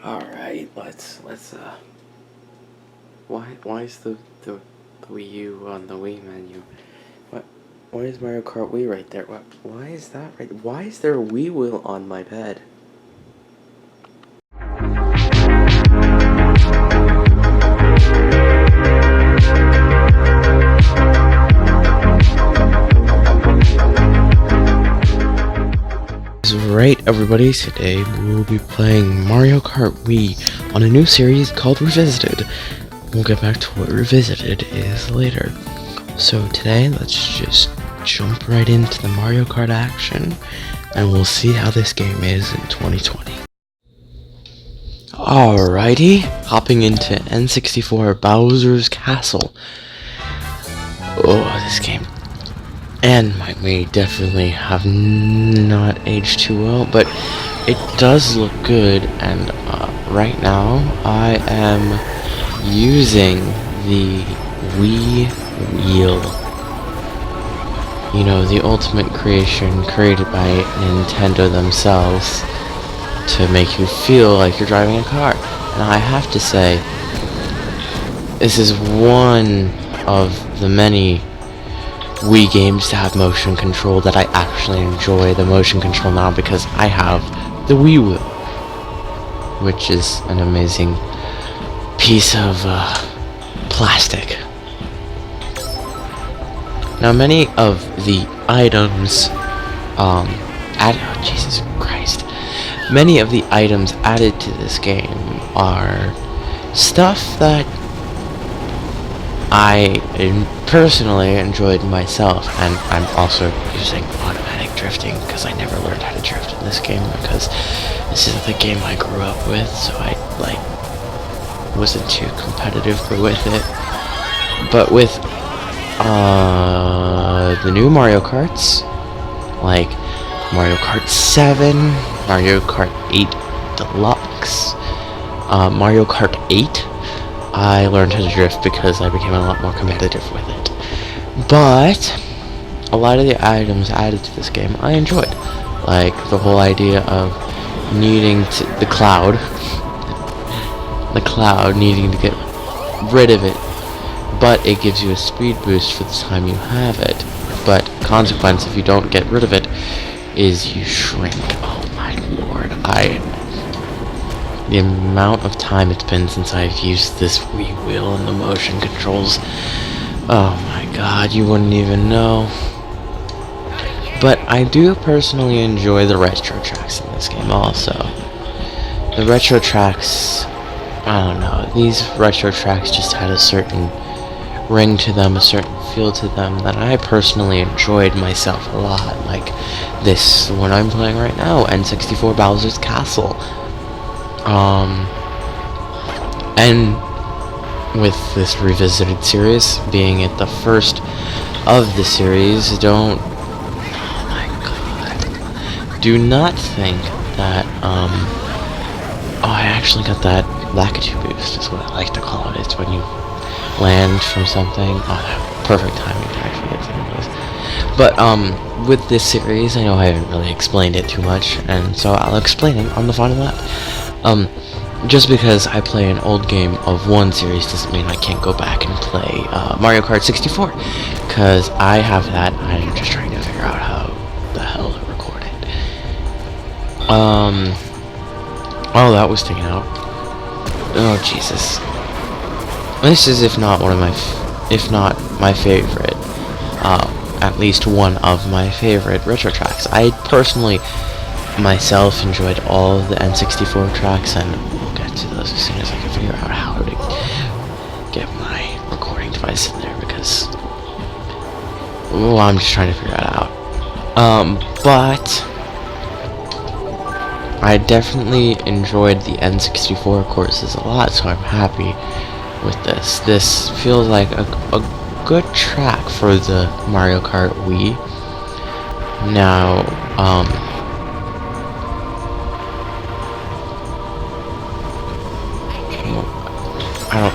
Alright, let's why is the Wii U on the Wii menu? What why is Mario Kart Wii right there? Why is that right? Why is there a Wii wheel on my bed? Right, everybody, today we will be playing Mario Kart Wii on a new series called Revisited. We'll get back to what Revisited is later. So today, let's just jump right into the Mario Kart action, and we'll see how this game is in 2020. Alrighty, hopping into N64 Bowser's Castle. Oh, this game and my Wii definitely have not aged too well, but it does look good. And right now I am using the Wii wheel, you know, the ultimate creation created by Nintendo themselves to make you feel like you're driving a car. And I have to say, this is one of the many Wii games to have motion control that I actually enjoy the motion control now, because I have the Wii wheel, which is an amazing piece of plastic. Now, many of the items Jesus Christ, many of the items added to this game are stuff that I personally enjoyed myself, and I'm also using automatic drifting because I never learned how to drift in this game, because this isn't the game I grew up with, so I wasn't too competitive with it. But with the new Mario Karts, like Mario Kart 7, Mario Kart 8 Deluxe, Mario Kart 8, I learned how to drift because I became a lot more competitive with it. But a lot of the items added to this game I enjoyed, like the whole idea of needing to the cloud needing to get rid of it, but it gives you a speed boost for the time you have it. But consequence, if you don't get rid of it, is you shrink. Oh my lord, the amount of time it's been since I've used this Wii wheel and the motion controls, oh my god, you wouldn't even know. But I do personally enjoy the retro tracks in this game also. The retro tracks, I don't know, these retro tracks just had a certain ring to them, a certain feel to them that I personally enjoyed myself a lot, like this one I'm playing right now, N64 Bowser's Castle. And with this Revisited series, being it the first of the series, oh my god, do not think that, oh, I actually got that Lakitu boost, is what I like to call it. It's when you land from something. Oh, that perfect timing to actually get some of those. But, with this series, I know I haven't really explained it too much, and so I'll explain it on the final lap. Just because I play an old game of one series doesn't mean I can't go back and play Mario Kart 64, because I have that. I'm just trying to figure out how the hell to record it. Oh, that was taken out. Oh, Jesus. This is, if not my favorite, at least one of my favorite retro tracks. I personally myself enjoyed all of the N64 tracks, and we'll get to those as soon as I can figure out how to get my recording device in there, because I'm just trying to figure it out. But I definitely enjoyed the N64 courses a lot, so I'm happy with this. This feels like a good track for the Mario Kart Wii. Now, I'm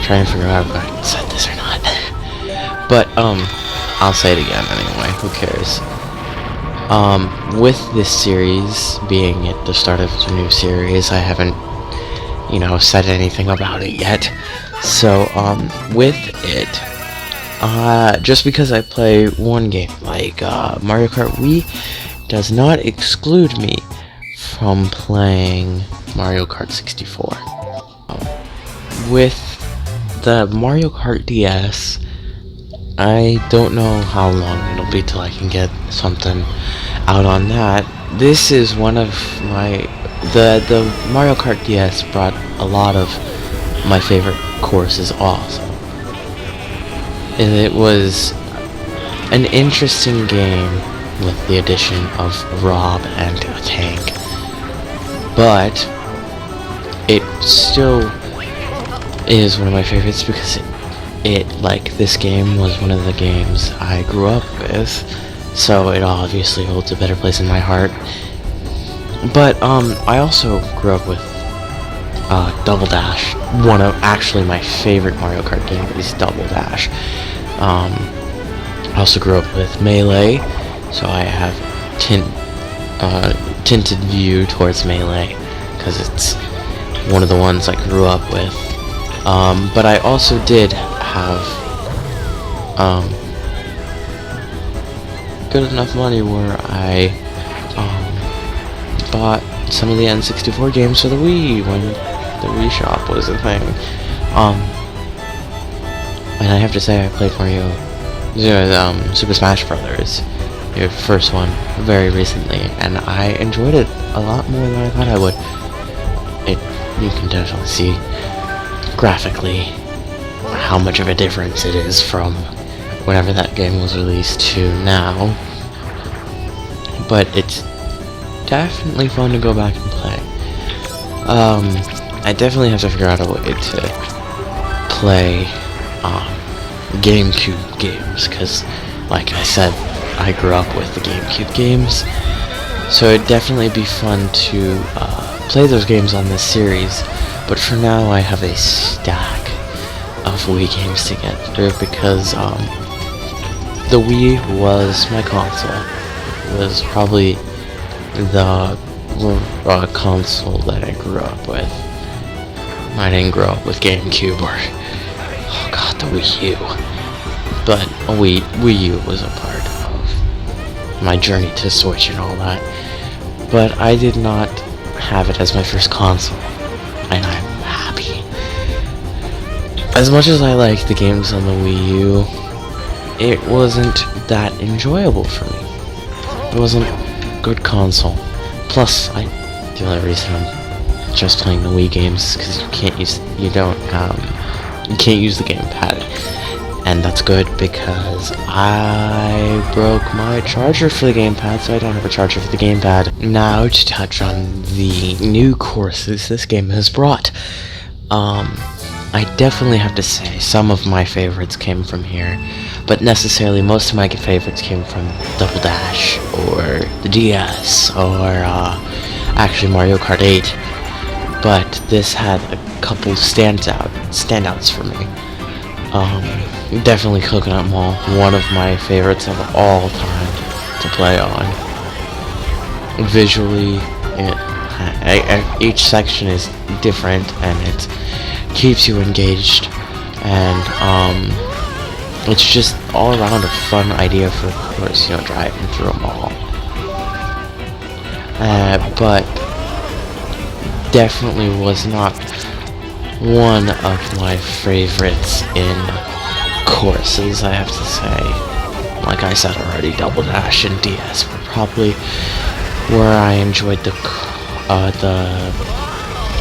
trying to figure out if I said this or not. But, I'll say it again anyway, who cares. With this series being at the start of the new series, I haven't you know, said anything about it yet. So, with it, just because I play one game, like, Mario Kart Wii, does not exclude me from playing Mario Kart 64. With the Mario Kart DS, I don't know how long it'll be till I can get something out on that. This is one of my... The Mario Kart DS brought a lot of my favorite courses also. And it was an interesting game with the addition of Rob and a tank. But it still is one of my favorites because like, this game was one of the games I grew up with, so it obviously holds a better place in my heart. But, I also grew up with, Double Dash. One of, actually, my favorite Mario Kart game is Double Dash. I also grew up with Melee, so I have tinted view towards Melee, because it's one of the ones I grew up with. But I also did have good enough money where I bought some of the N64 games for the Wii when the Wii shop was a thing. And I have to say I played Mario Super Smash Brothers, your first one, very recently, and I enjoyed it a lot more than I thought I would. You can definitely see graphically how much of a difference it is from whenever that game was released to now. But it's definitely fun to go back and play. I definitely have to figure out a way to play GameCube games, because, like I said, I grew up with the GameCube games, so it'd definitely be fun to play those games on this series. But for now, I have a stack of Wii games to get through, because the Wii was my console. It was probably the console that I grew up with. I didn't grow up with GameCube or, oh god, the Wii U. But Wii U was a part of my journey to Switch and all that. But I did not have it as my first console, and I'm happy. As much as I liked the games on the Wii U, it wasn't that enjoyable for me. It wasn't a good console. Plus, the only reason I'm just playing the Wii games is because you can't use the gamepad, and that's good because I broke my charger for the gamepad, so I don't have a charger for the gamepad. Now to touch on the new courses this game has brought. I definitely have to say some of my favorites came from here, but necessarily most of my favorites came from Double Dash, or the DS, or actually Mario Kart 8. But this had a couple standouts for me. Definitely Coconut Mall, one of my favorites of all time to play on. Visually, each section is different, and it keeps you engaged, and it's just all around a fun idea for a course, you know, driving through a mall. But definitely was not one of my favorites in courses, I have to say. Like I said already, Double Dash and DS were probably where I enjoyed the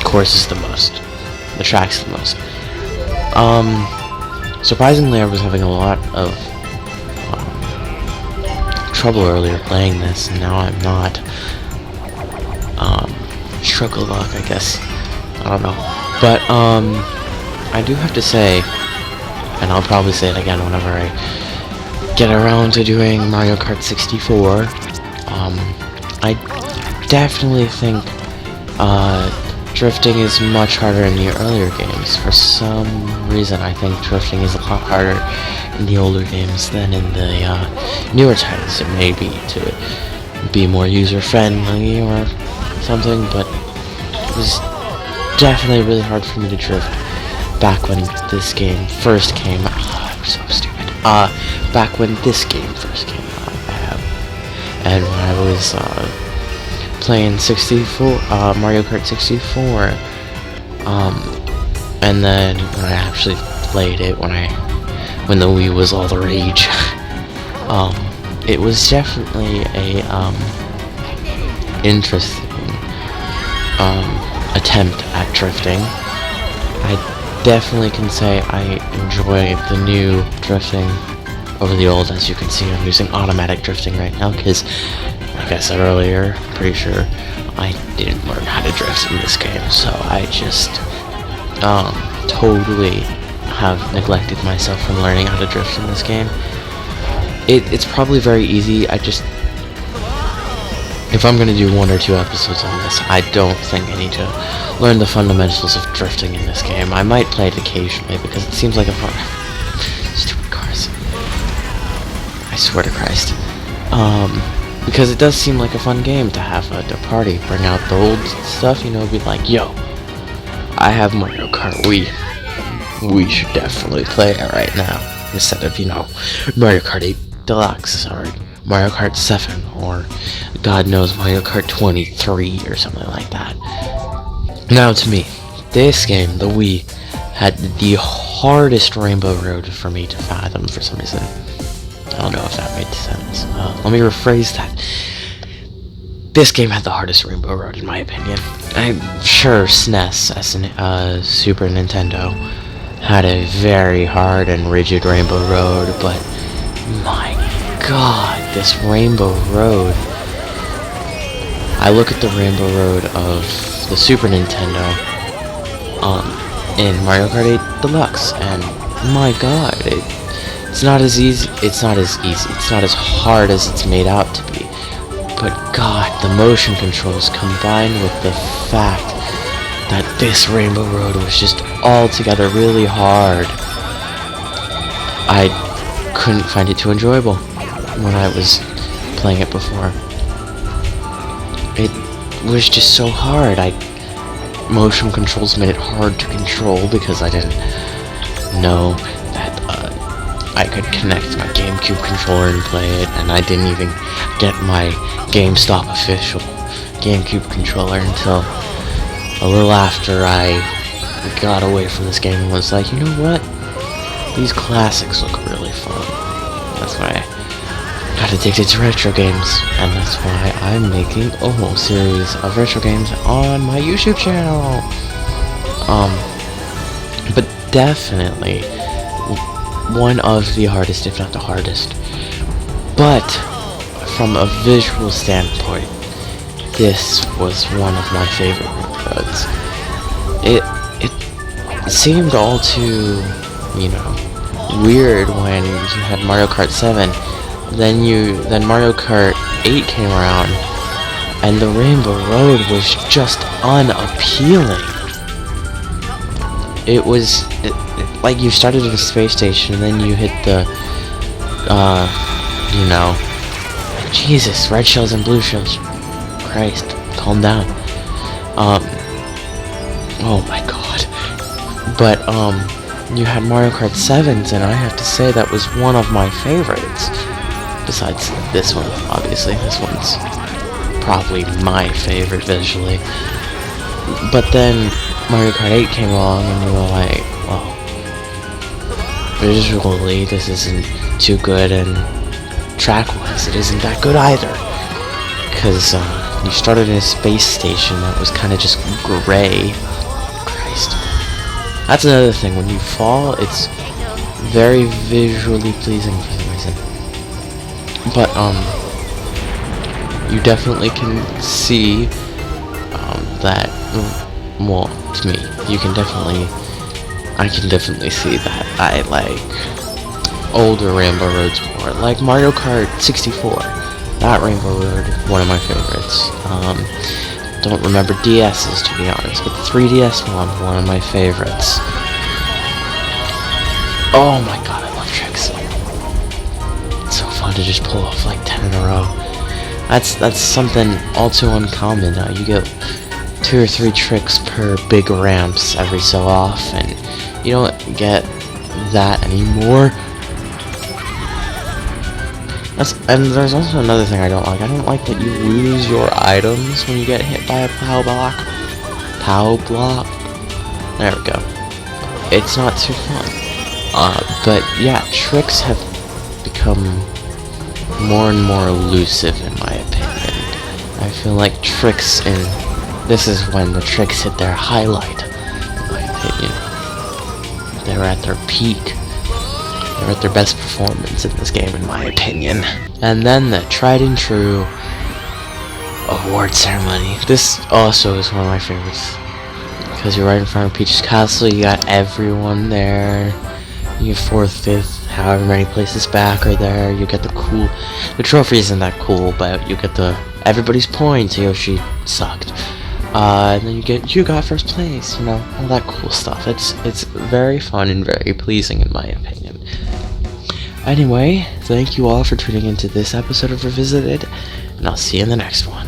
courses the most, the tracks the most. Surprisingly, I was having a lot of trouble earlier playing this, and now I'm not. Struggle luck, I guess. I don't know. But, I do have to say, and I'll probably say it again whenever I get around to doing Mario Kart 64, I definitely think, drifting is much harder in the earlier games. For some reason, I think drifting is a lot harder in the older games than in the newer titles. It may be to be more user-friendly or something, but it was definitely really hard for me to drift back when this game first came out. Oh, I'm so stupid. Back when this game first came out. And when I was playing 64, Mario Kart 64, and then when I actually played it, when the Wii was all the rage, it was definitely a interesting attempt at drifting. I definitely can say I enjoy the new drifting over the old. As you can see, I'm using automatic drifting right now because, like I said earlier, pretty sure I didn't learn how to drift in this game, so I just totally have neglected myself from learning how to drift in this game. It's probably very easy. If I'm gonna do 1 or 2 episodes on this, I don't think I need to learn the fundamentals of drifting in this game. I might play it occasionally because it seems like a fun... Stupid cars. I swear to Christ. Because it does seem like a fun game to have at a party. Bring out the old stuff, you know, be like, yo, I have Mario Kart Wii. We should definitely play it right now. Instead of, you know, Mario Kart 8 Deluxe, or Mario Kart 7, or God knows Mario Kart 23, or something like that. Now to me, this game, the Wii, had the hardest Rainbow Road for me to fathom for some reason. I don't know if that made sense. Let me rephrase that. This game had the hardest Rainbow Road, in my opinion. I'm sure SNES, Super Nintendo, had a very hard and rigid Rainbow Road, but my God, this Rainbow Road. I look at the Rainbow Road of the Super Nintendo in Mario Kart 8 Deluxe, and my God, it's not as easy. It's not as hard as it's made out to be. But God, the motion controls combined with the fact that this Rainbow Road was just altogether really hard, I couldn't find it too enjoyable when I was playing it before. It was just so hard. Motion controls made it hard to control because I didn't know that I could connect my GameCube controller and play it, and I didn't even get my GameStop official GameCube controller until a little after I got away from this game and was like, you know what? These classics look really fun. That's why I got addicted to retro games, and that's why I'm making a whole series of retro games on my YouTube channel. But definitely one of the hardest, if not the hardest. But from a visual standpoint, this was one of my favorite roads. It seemed all too, you know, weird when you had Mario Kart 7. Then Mario Kart 8 came around, and the Rainbow Road was just unappealing. It was like you started at a space station, and then you hit the, you know, Jesus, red shells and blue shells. Christ, calm down. Oh my God. But you had Mario Kart 7s, and I have to say that was one of my favorites. Besides this one, obviously. This one's probably my favorite visually. But then Mario Kart 8 came along, and you were like, well, visually this isn't too good, and track-wise it isn't that good either. Because you started in a space station that was kind of just gray. Christ. That's another thing. When you fall, it's very visually pleasing for some reason. But you definitely can see that. Well, to me, I can definitely see that I like older Rainbow Roads more. Like Mario Kart 64. That Rainbow Road, one of my favorites. Don't remember DS's, to be honest, but the 3DS one of my favorites. Oh my God, I love tricks. It's so fun to just pull off like 10 in a row. That's something all too uncommon. You get 2 or 3 tricks per big ramps every so often. You don't get that anymore. And there's also another thing I don't like. I don't like that you lose your items when you get hit by a POW block. POW block? There we go. It's not too fun. But yeah, tricks have become more and more elusive in my opinion. I feel like tricks this is when the tricks hit their highlight, in my opinion. They're at their peak. They're at their best performance in this game, in my opinion. And then the tried and true award ceremony. This also is one of my favorites, because you're right in front of Peach's castle. You got everyone there. You get 4th, 5th, however many places back are there. You get the trophy isn't that cool, but you get everybody's points. Yoshi sucked. And then you got 1st place, you know, all that cool stuff. It's very fun and very pleasing in my opinion. Anyway, thank you all for tuning into this episode of Revisited, and I'll see you in the next one.